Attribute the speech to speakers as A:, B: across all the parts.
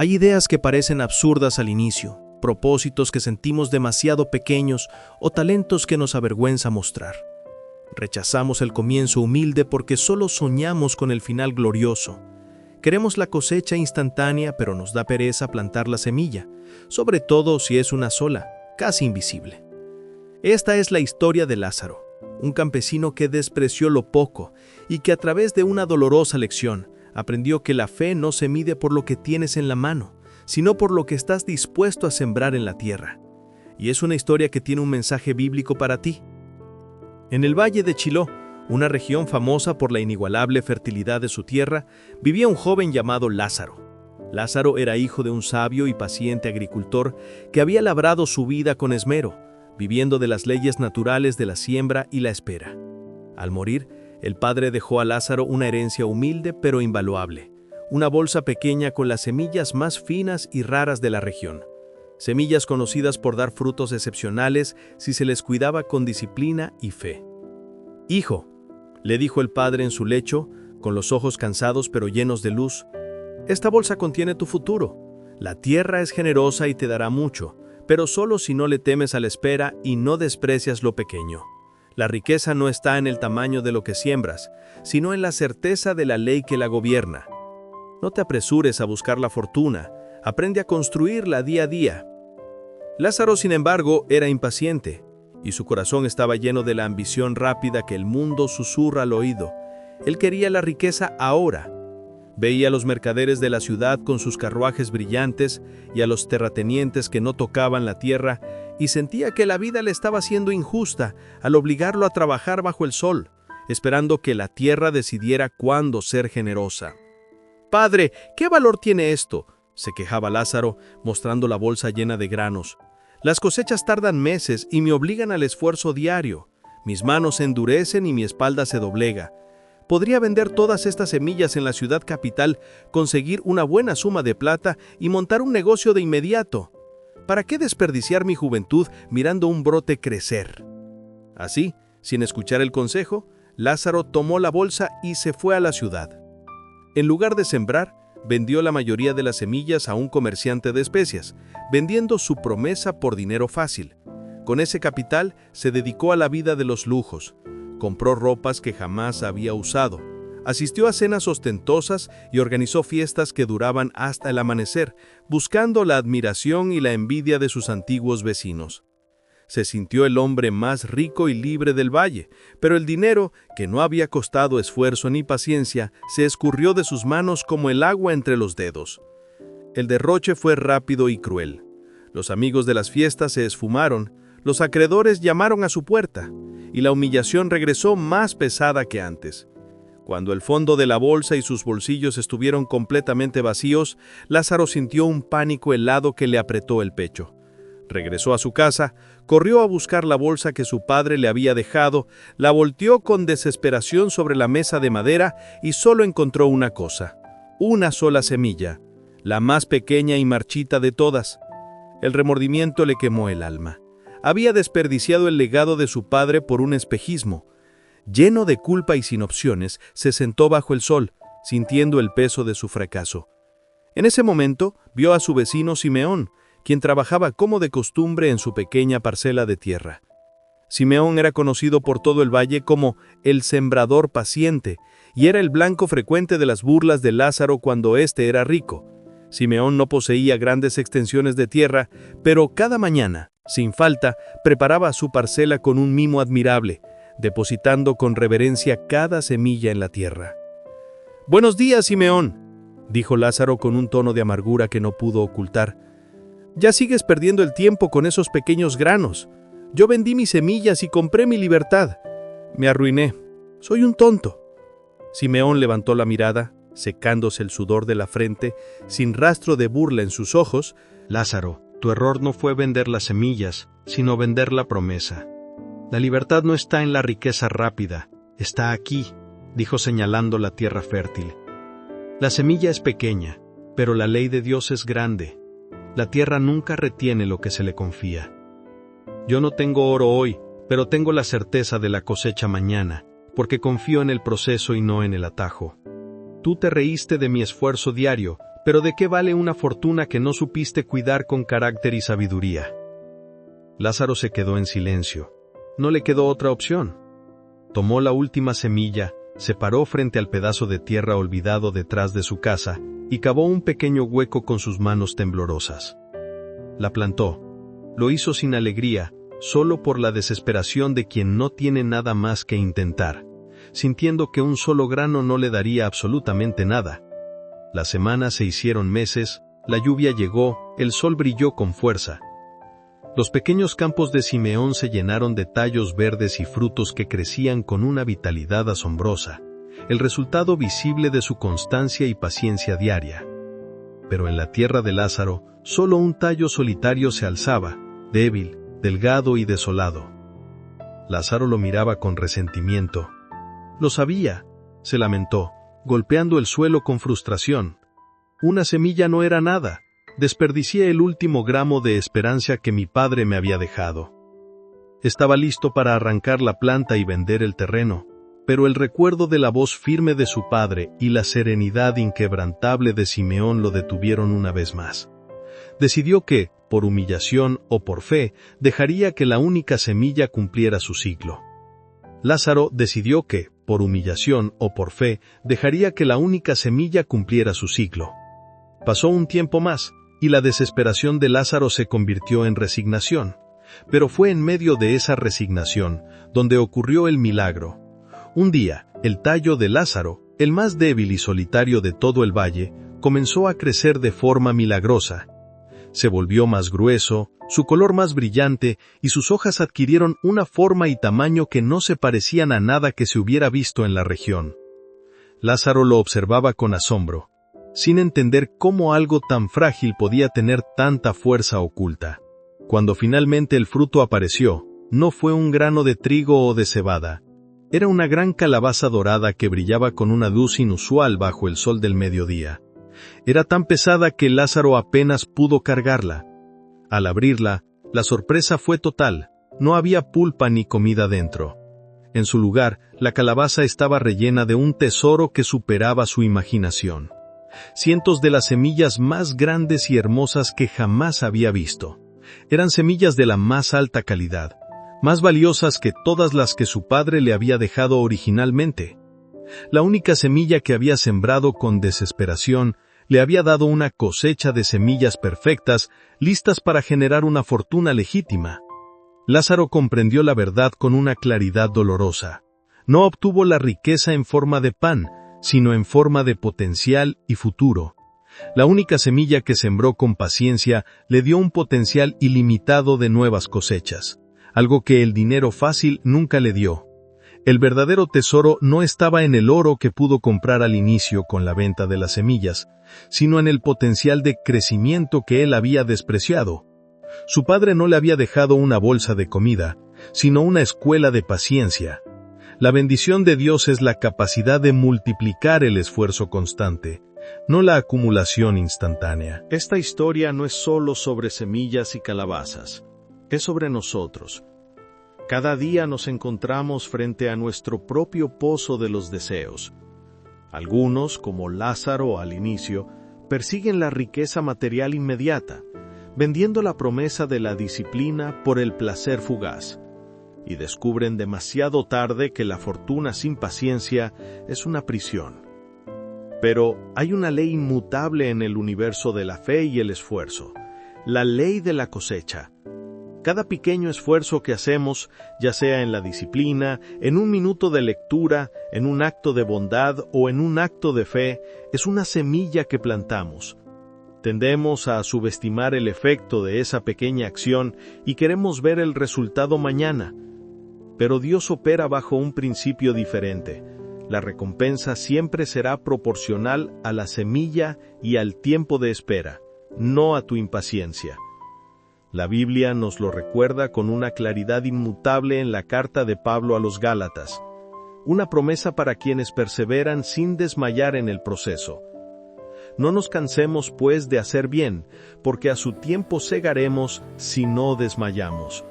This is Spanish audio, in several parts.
A: Hay ideas que parecen absurdas al inicio, propósitos que sentimos demasiado pequeños o talentos que nos avergüenza mostrar. Rechazamos el comienzo humilde porque solo soñamos con el final glorioso. Queremos la cosecha instantánea, pero nos da pereza plantar la semilla, sobre todo si es una sola, casi invisible. Esta es la historia de Lázaro, un campesino que despreció lo poco y que a través de una dolorosa lección aprendió que la fe no se mide por lo que tienes en la mano, sino por lo que estás dispuesto a sembrar en la tierra. Y es una historia que tiene un mensaje bíblico para ti. En el valle de Chiló, una región famosa por la inigualable fertilidad de su tierra, vivía un joven llamado Lázaro. Lázaro era hijo de un sabio y paciente agricultor que había labrado su vida con esmero, viviendo de las leyes naturales de la siembra y la espera. Al morir, el padre dejó a Lázaro una herencia humilde pero invaluable, una bolsa pequeña con las semillas más finas y raras de la región. Semillas conocidas por dar frutos excepcionales si se les cuidaba con disciplina y fe. «Hijo», le dijo el padre en su lecho, con los ojos cansados pero llenos de luz, «esta bolsa contiene tu futuro. La tierra es generosa y te dará mucho, pero solo si no le temes a la espera y no desprecias lo pequeño. La riqueza no está en el tamaño de lo que siembras, sino en la certeza de la ley que la gobierna. No te apresures a buscar la fortuna, aprende a construirla día a día». Lázaro, sin embargo, era impaciente, y su corazón estaba lleno de la ambición rápida que el mundo susurra al oído. Él quería la riqueza ahora. Veía a los mercaderes de la ciudad con sus carruajes brillantes y a los terratenientes que no tocaban la tierra, y sentía que la vida le estaba siendo injusta al obligarlo a trabajar bajo el sol, esperando que la tierra decidiera cuándo ser generosa. «Padre, ¿qué valor tiene esto?», se quejaba Lázaro, mostrando la bolsa llena de granos. «Las cosechas tardan meses y me obligan al esfuerzo diario. Mis manos se endurecen y mi espalda se doblega. Podría vender todas estas semillas en la ciudad capital, conseguir una buena suma de plata y montar un negocio de inmediato. ¿Para qué desperdiciar mi juventud mirando un brote crecer?». Así, sin escuchar el consejo, Lázaro tomó la bolsa y se fue a la ciudad. En lugar de sembrar, vendió la mayoría de las semillas a un comerciante de especias, vendiendo su promesa por dinero fácil. Con ese capital se dedicó a la vida de los lujos. Compró ropas que jamás había usado, asistió a cenas ostentosas y organizó fiestas que duraban hasta el amanecer, buscando la admiración y la envidia de sus antiguos vecinos. Se sintió el hombre más rico y libre del valle, pero el dinero, que no había costado esfuerzo ni paciencia, se escurrió de sus manos como el agua entre los dedos. El derroche fue rápido y cruel. Los amigos de las fiestas se esfumaron, los acreedores llamaron a su puerta, y la humillación regresó más pesada que antes. Cuando el fondo de la bolsa y sus bolsillos estuvieron completamente vacíos, Lázaro sintió un pánico helado que le apretó el pecho. Regresó a su casa, corrió a buscar la bolsa que su padre le había dejado, la volteó con desesperación sobre la mesa de madera y solo encontró una cosa, una sola semilla, la más pequeña y marchita de todas. El remordimiento le quemó el alma. Había desperdiciado el legado de su padre por un espejismo. Lleno de culpa y sin opciones, se sentó bajo el sol, sintiendo el peso de su fracaso. En ese momento, vio a su vecino Simeón, quien trabajaba como de costumbre en su pequeña parcela de tierra. Simeón era conocido por todo el valle como el sembrador paciente, y era el blanco frecuente de las burlas de Lázaro cuando éste era rico. Simeón no poseía grandes extensiones de tierra, pero cada mañana, sin falta, preparaba su parcela con un mimo admirable, depositando con reverencia cada semilla en la tierra. «Buenos días, Simeón», dijo Lázaro con un tono de amargura que no pudo ocultar. «Ya sigues perdiendo el tiempo con esos pequeños granos. Yo vendí mis semillas y compré mi libertad. Me arruiné. Soy un tonto». Simeón levantó la mirada, secándose el sudor de la frente, sin rastro de burla en sus ojos. «Lázaro, tu error no fue vender las semillas, sino vender la promesa. La libertad no está en la riqueza rápida, está aquí», dijo señalando la tierra fértil. «La semilla es pequeña, pero la ley de Dios es grande. La tierra nunca retiene lo que se le confía. Yo no tengo oro hoy, pero tengo la certeza de la cosecha mañana, porque confío en el proceso y no en el atajo. Tú te reíste de mi esfuerzo diario,
B: Pero ¿de qué vale una fortuna que no supiste cuidar con carácter y sabiduría? Lázaro se quedó en silencio. No le quedó otra opción. Tomó la última semilla, se paró frente al pedazo de tierra olvidado detrás de su casa y cavó un pequeño hueco con sus manos temblorosas. La plantó. Lo hizo sin alegría, solo por la desesperación de quien no tiene nada más que intentar, sintiendo que un solo grano no le daría absolutamente nada. Las semanas se hicieron meses, la lluvia llegó, el sol brilló con fuerza. Los pequeños campos de Simeón se llenaron de tallos verdes y frutos que crecían con una vitalidad asombrosa, el resultado visible de su constancia y paciencia diaria. Pero en la tierra de Lázaro, solo un tallo solitario se alzaba, débil, delgado y desolado. Lázaro lo miraba con resentimiento. Lo sabía, se lamentó, golpeando el suelo con frustración. Una semilla no era nada. Desperdicié el último gramo de esperanza que mi padre me había dejado. Estaba listo para arrancar la planta y vender el terreno, pero el recuerdo de la voz firme de su padre y la serenidad inquebrantable de Simeón lo detuvieron una vez más. Decidió que, por humillación o por fe, dejaría que la única semilla cumpliera su ciclo. Lázaro decidió que, por humillación o por fe, dejaría que la única semilla cumpliera su ciclo. Pasó un tiempo más, y la desesperación de Lázaro se convirtió en resignación. Pero fue en medio de esa resignación donde ocurrió el milagro. Un día, el tallo de Lázaro, el más débil y solitario de todo el valle, comenzó a crecer de forma milagrosa. Se volvió más grueso, su color más brillante, y sus hojas adquirieron una forma y tamaño que no se parecían a nada que se hubiera visto en la región. Lázaro lo observaba con asombro, sin entender cómo algo tan frágil podía tener tanta fuerza oculta. Cuando finalmente el fruto apareció, no fue un grano de trigo o de cebada. Era una gran calabaza dorada que brillaba con una luz inusual bajo el sol del mediodía. Era tan pesada que Lázaro apenas pudo cargarla. Al abrirla, la sorpresa fue total. No había pulpa ni comida dentro. En su lugar, la calabaza estaba rellena de un tesoro que superaba su imaginación. Cientos de las semillas más grandes y hermosas que jamás había visto. Eran semillas de la más alta calidad, más valiosas que todas las que su padre le había dejado originalmente. La única semilla que había sembrado con desesperación le había dado una cosecha de semillas perfectas, listas para generar una fortuna legítima. Lázaro comprendió la verdad con una claridad dolorosa. No obtuvo la riqueza en forma de pan, sino en forma de potencial y futuro. La única semilla que sembró con paciencia le dio un potencial ilimitado de nuevas cosechas, algo que el dinero fácil nunca le dio. El verdadero tesoro no estaba en el oro que pudo comprar al inicio con la venta de las semillas, sino en el potencial de crecimiento que él había despreciado. Su padre no le había dejado una bolsa de comida, sino una escuela de paciencia. La bendición de Dios es la capacidad de multiplicar el esfuerzo constante, no la acumulación instantánea. Esta historia no es solo sobre semillas y calabazas, es sobre nosotros. Cada día nos encontramos frente a nuestro propio pozo de los deseos. Algunos, como Lázaro al inicio, persiguen la riqueza material inmediata, vendiendo la promesa de la disciplina por el placer fugaz. Y descubren demasiado tarde que la fortuna sin paciencia es una prisión. Pero hay una ley inmutable en el universo de la fe y el esfuerzo, la ley de la cosecha. Cada pequeño esfuerzo que hacemos, ya sea en la disciplina, en un minuto de lectura, en un acto de bondad o en un acto de fe, es una semilla que plantamos. Tendemos a subestimar el efecto de esa pequeña acción y queremos ver el resultado mañana. Pero Dios opera bajo un principio diferente. La recompensa siempre será proporcional a la semilla y al tiempo de espera, no a tu impaciencia. La Biblia nos lo recuerda con una claridad inmutable en la carta de Pablo a los Gálatas, una promesa para quienes perseveran sin desmayar en el proceso. No nos cansemos, pues, de hacer bien, porque a su tiempo segaremos si no desmayamos.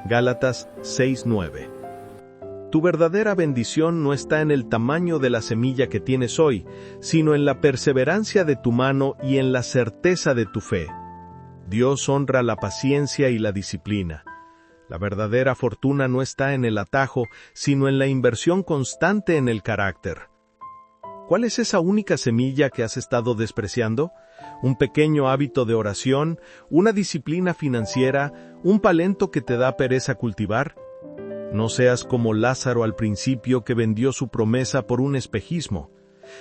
B: Gálatas 6:9. Tu verdadera bendición no está en el tamaño de la semilla que tienes hoy, sino en la perseverancia de tu mano y en la certeza de tu fe. Dios honra la paciencia y la disciplina. La verdadera fortuna no está en el atajo, sino en la inversión constante en el carácter. ¿Cuál es esa única semilla que has estado despreciando? ¿Un pequeño hábito de oración? ¿Una disciplina financiera? ¿Un talento que te da pereza cultivar? No seas como Lázaro al principio, que vendió su promesa por un espejismo.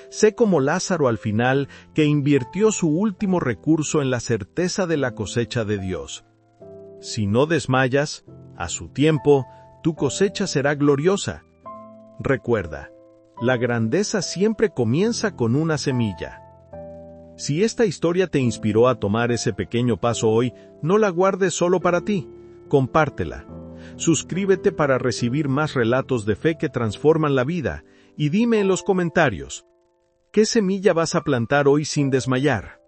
B: Sé como Lázaro al final, que invirtió su último recurso en la certeza de la cosecha de Dios. Si no desmayas, a su tiempo, tu cosecha será gloriosa. Recuerda, la grandeza siempre comienza con una semilla. Si esta historia te inspiró a tomar ese pequeño paso hoy, no la guardes solo para ti, compártela. Suscríbete para recibir más relatos de fe que transforman la vida, y dime en los comentarios, ¿qué semilla vas a plantar hoy sin desmayar?